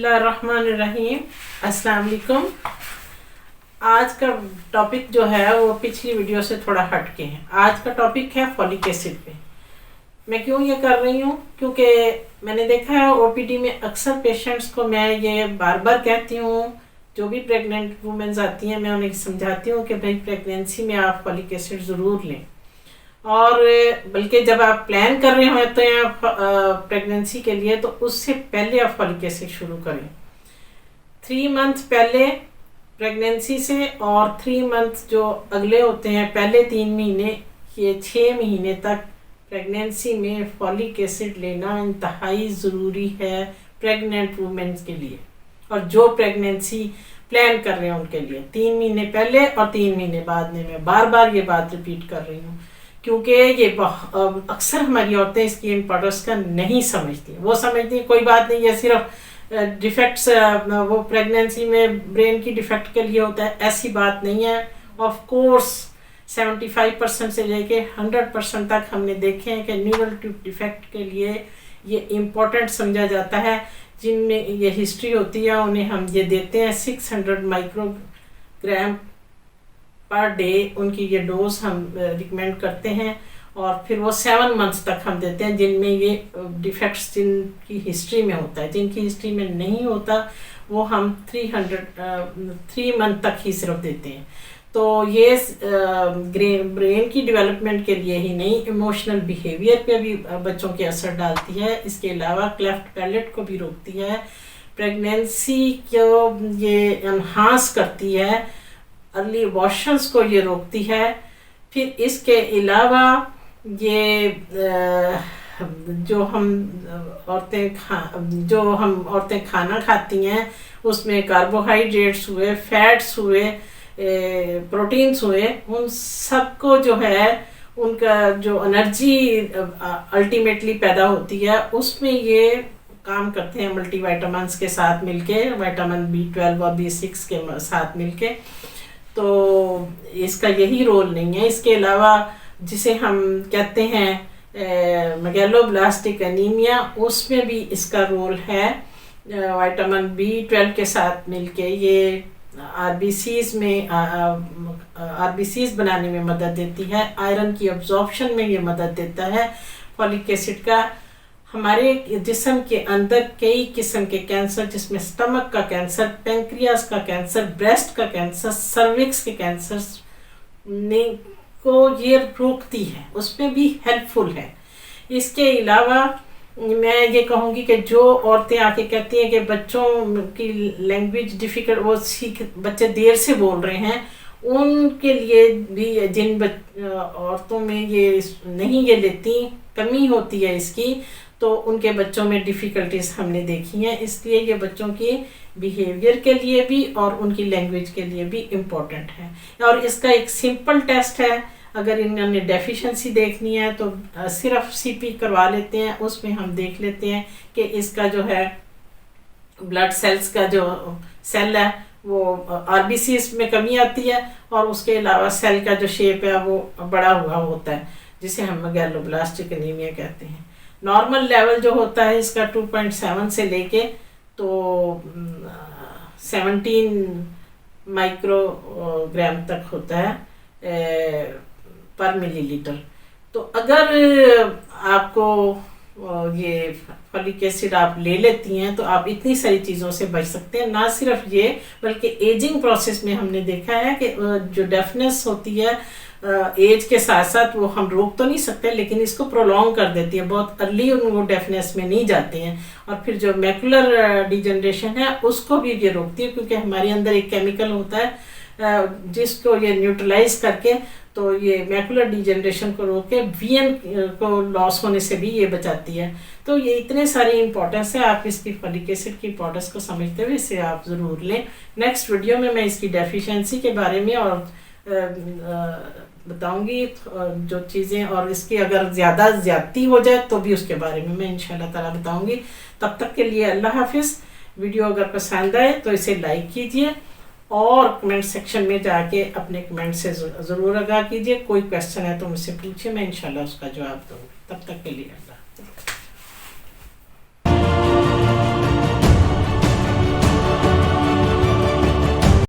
बिस्मिल्लाहिर्रहमानिर्रहीम। अस्सलाम वालेकुम। आज का टॉपिक जो है वो पिछली वीडियो से थोड़ा हटके है। आज का टॉपिक है फॉलिक एसिड पे। मैं क्यों ये कर रही हूँ, क्योंकि मैंने देखा है ओपीडी में अक्सर पेशेंट्स को मैं ये बार बार कहती हूँ, जो भी प्रेग्नेंट वुमेन्स आती हैं मैं उन्हें समझाती हूँ कि भाई प्रेगनेंसी में आप फॉलिक एसिड ज़रूर लें। और बल्कि जब आप प्लान कर रहे होते हैं प्रेगनेंसी के लिए, तो उससे पहले आप फॉलिक एसिड शुरू करें। 3 मंथ पहले प्रेगनेंसी से और 3 मंथ जो अगले होते हैं, पहले 3 महीने, ये 6 महीने तक प्रेगनेंसी में फॉलिक एसिड लेना इंतहाई ज़रूरी है प्रेग्नेंट वुमेन्स के लिए, और जो प्रेगनेंसी प्लान कर रहे हैं उनके लिए। 3 महीने पहले और 3 महीने बाद में। मैं बार बार ये बात रिपीट कर रही हूँ, क्योंकि ये अक्सर हमारी औरतें इसकी इम्पोर्टेंस का नहीं समझती। वो समझती कोई बात नहीं, ये सिर्फ डिफेक्ट्स वो प्रेगनेंसी में ब्रेन की डिफेक्ट के लिए होता है, ऐसी बात नहीं है। ऑफ कोर्स 75% से लेके 100% तक हमने देखे हैं कि न्यूरल ट्यूब डिफेक्ट के लिए ये इम्पोर्टेंट समझा जाता है। जिनमें ये हिस्ट्री होती है उन्हें हम ये देते हैं 600 माइक्रोग्राम पर डे, उनकी ये डोज हम रिकमेंड करते हैं। और फिर वो 7 मंथ्स तक हम देते हैं जिनमें ये डिफेक्ट्स जिनकी हिस्ट्री में होता है। जिनकी हिस्ट्री में नहीं होता वो हम 3 मंथ तक ही सिर्फ देते हैं। तो ये ब्रेन की डेवलपमेंट के लिए ही नहीं, इमोशनल बिहेवियर पे भी बच्चों के असर डालती है। इसके अलावा क्लेफ्ट पैलेट को भी रोकती है, प्रेगनेंसी को ये एनहांस करती है, अर्ली अबॉर्शंस को ये रोकती है। फिर इसके अलावा ये जो हम औरतें खाना खाती हैं उसमें कार्बोहाइड्रेट्स हुए, फैट्स हुए, प्रोटीन्स हुए, उन सबको जो है उनका जो एनर्जी अल्टीमेटली पैदा होती है उसमें ये काम करते हैं मल्टीविटामिन्स के साथ मिलके, विटामिन B12 और B6 के साथ मिलके। तो इसका यही रोल नहीं है। इसके अलावा जिसे हम कहते हैं मेगालोब्लास्टिक एनीमिया, उसमें भी इसका रोल है। विटामिन B12 के साथ मिलके ये आरबीसीज बनाने में मदद देती है, आयरन की अब्जॉर्प्शन में ये मदद देता है। फॉलिक एसिड का हमारे जिस्म के अंदर कई किस्म के कैंसर, जिसमें स्टमक का कैंसर, पेंक्रियास का कैंसर, ब्रेस्ट का कैंसर, सर्विक्स के कैंसर को ये रोकती है, उसमें भी हेल्पफुल है। इसके अलावा मैं ये कहूँगी कि जो औरतें आके कहती हैं कि बच्चों की लैंग्वेज डिफ़िकल्ट, वो बच्चे देर से बोल रहे हैं, उनके लिए भी जिन औरतों में ये नहीं ये लेती, कमी होती है इसकी, तो उनके बच्चों में डिफ़िकल्टीज हमने देखी हैं। इसलिए ये बच्चों की बिहेवियर के लिए भी और उनकी लैंग्वेज के लिए भी इम्पोर्टेंट है। और इसका एक सिंपल टेस्ट है, अगर इन्होंने डेफिशिएंसी देखनी है तो सिर्फ सीपी करवा लेते हैं, उसमें हम देख लेते हैं कि इसका जो है ब्लड सेल्स का जो सेल है वो आरबीसीज में कमी आती है, और उसके अलावा सेल का जो शेप है वो बड़ा हुआ होता है, जिसे हम मेगालोब्लास्टिक एनीमिया कहते हैं। नॉर्मल लेवल जो होता है इसका 2.7 से लेके तो 17 माइक्रोग्राम तक होता है पर मिलीलीटर। तो अगर आपको ये फॉलिक एसिड आप ले लेती हैं तो आप इतनी सारी चीज़ों से बच सकते हैं। ना सिर्फ ये, बल्कि एजिंग प्रोसेस में हमने देखा है कि जो डेफनेस होती है एज के साथ साथ, वो हम रोक तो नहीं सकते लेकिन इसको प्रोलॉन्ग कर देती है। बहुत अर्ली वो डेफनेस में नहीं जाते हैं। और फिर जो मैकुलर डिजनरेशन है उसको भी ये रोकती है, क्योंकि हमारे अंदर एक केमिकल होता है जिसको ये न्यूट्रलाइज करके तो ये मैकुलर डिजनरेशन को रोक के वीएन को लॉस होने से भी ये बचाती है। तो ये इतने सारी इंपॉर्टेंस है, आप इसकी फॉलिक एसिड की इंपॉर्टेंस को समझते हुए इसे आप ज़रूर लें। नेक्स्ट वीडियो में मैं इसकी डेफिशिएंसी के बारे में और बताऊंगी जो चीज़ें, और इसकी अगर ज़्यादती हो जाए तो भी उसके बारे में मैं इंशाल्लाह ताला बताऊंगी। तब तक के लिए अल्लाह हाफिज़। वीडियो अगर पसंद आए तो इसे लाइक कीजिए और कमेंट सेक्शन में जाके अपने कमेंट से ज़रूर आगाह कीजिए। कोई क्वेश्चन है तो मुझसे पूछिए, मैं इंशाल्लाह उसका जवाब दूँगी। तब तक के लिए